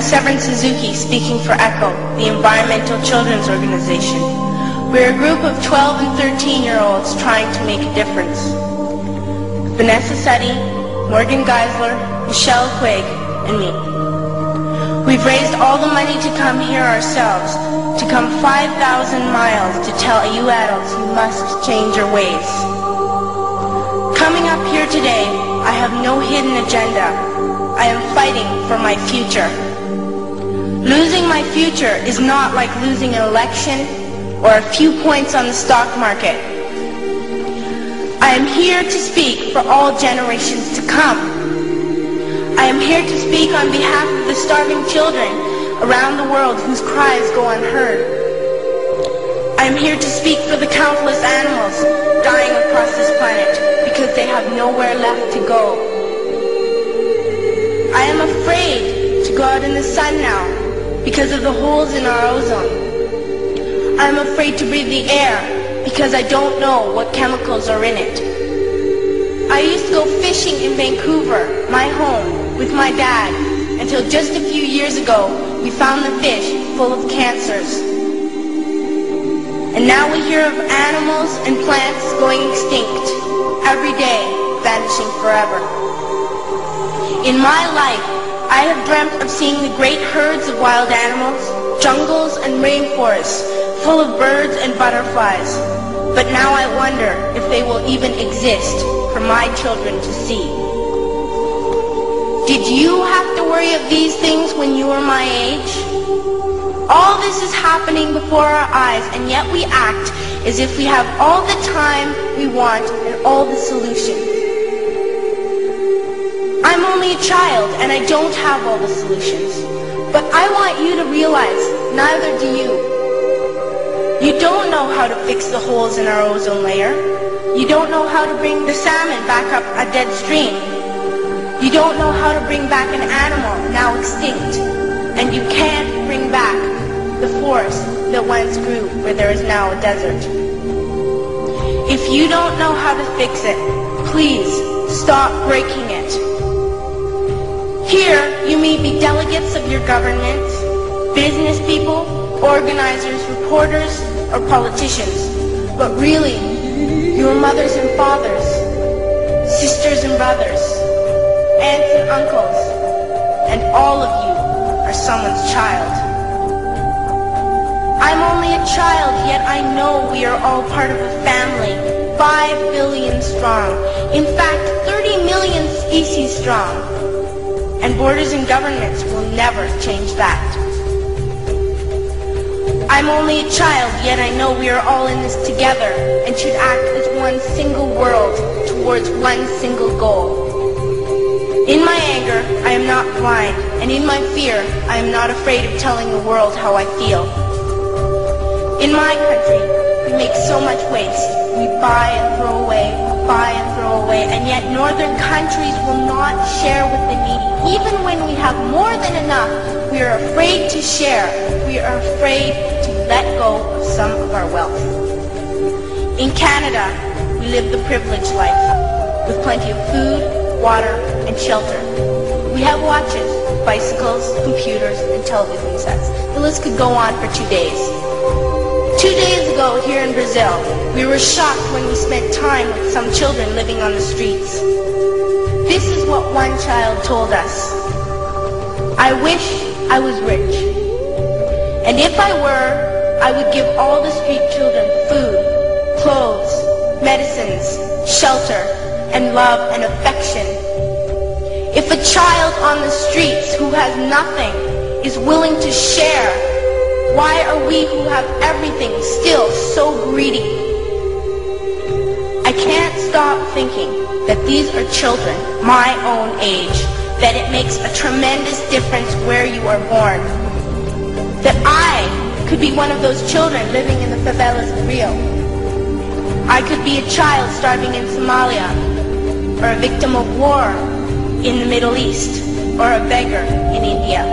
Speaking for ECHO, the Environmental Children's Organization. We're a group of 12 and 13-year-olds trying to make a difference. Vanessa Seti, Morgan Geisler, Michelle Quigg, and me. We've raised all the money to come here ourselves, to come 5,000 miles to tell you adults you must change your ways. Coming up here today, I have no hidden agenda. I am fighting for my future. Losing my future is not like losing an election or a few points on the stock market. I am here to speak for all generations to come. I am here to speak on behalf of the starving children around the world whose cries go unheard. I am here to speak for the countless animals dying across this planet because they have nowhere left to go. I am afraid to go out in the sun now because of the holes in our ozone. I'm afraid to breathe the air because I don't know what chemicals are in it. I used to go fishing in Vancouver, my home, with my dad, until just a few years ago we found the fish full of cancers. And now we hear of animals and plants going extinct, every day vanishing forever. In my life, I have dreamt of seeing the great herds of wild animals, jungles and rainforests full of birds and butterflies. But now I wonder if they will even exist for my children to see. Did you have to worry of these things when you were my age? All this is happening before our eyes, and yet we act as if we have all the time we want and all the solutions. I'm only a child and I don't have all the solutions. But I want you to realize, neither do you. You don't know how to fix the holes in our ozone layer. You don't know how to bring the salmon back up a dead stream. You don't know how to bring back an animal now extinct. And you can't bring back the forest that once grew where there is now a desert. If you don't know how to fix it, please stop breaking it. Here, you may be delegates of your governments, business people, organizers, reporters, or politicians. But really, your mothers and fathers, sisters and brothers, aunts and uncles, and all of you are someone's child. I'm only a child, yet I know we are all part of a family, 5 billion strong. In fact, 30 million species strong. And borders and governments will never change that. I'm only a child, yet I know we are all in this together and should act as one single world towards one single goal. In my anger, I am not blind, and in my fear, I am not afraid of telling the world how I feel. In my country, we make so much waste. We buy and throw away, and yet northern countries will not share with the needy. Even when we have more than enough, we are afraid to share. We are afraid to let go of some of our wealth. In Canada, we live the privileged life, with plenty of food, water, and shelter. We have watches, bicycles, computers, and television sets. The list could go on for 2 days. 2 days ago, here in Brazil, we were shocked when we spent time with some children living on the streets. This is what one child told us. I wish I was rich. And if I were, I would give all the street children food, clothes, medicines, shelter, and love and affection. If a child on the streets who has nothing is willing to share, why are we who have everything still so greedy? I can't stop thinking that these are children my own age, that it makes a tremendous difference where you are born. That I could be one of those children living in the favelas of Rio. I could be a child starving in Somalia, or a victim of war in the Middle East, or a beggar in India.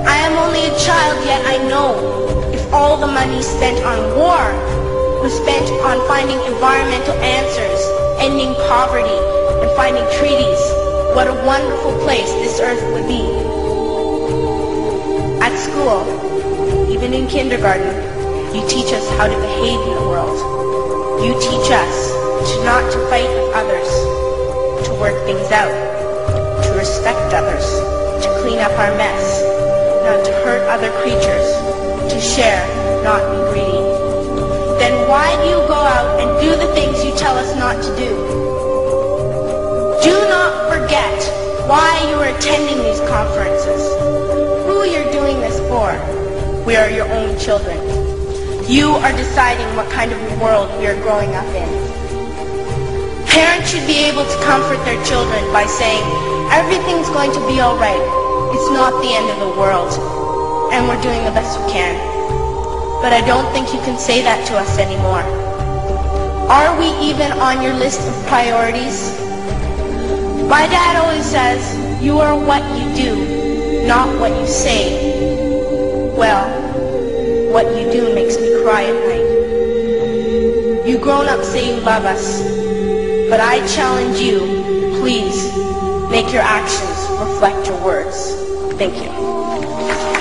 I am only a child, yet I know if all the money spent on war was spent on finding environmental answers, ending poverty, and finding treaties, what a wonderful place this earth would be. school, even in kindergarten, you teach us how to behave in the world. You teach us not to fight with others, to work things out, to respect others, to clean up our mess, not to hurt other creatures, to share, not be greedy. Then why do you go out and do the things you tell us not to do? Do not forget why you are attending these conferences, who you're doing this for. We are your own children. You are deciding what kind of world we are growing up in. Parents should be able to comfort their children by saying, everything's going to be all right. It's not the end of the world, and we're doing the best we can. But I don't think you can say that to us anymore. Are we even on your list of priorities? My dad always says, you are what you do, not what you say. Well, what you do makes me cry at night. You grown-ups say you love us, but I challenge you, please, make your actions reflect your words. Thank you.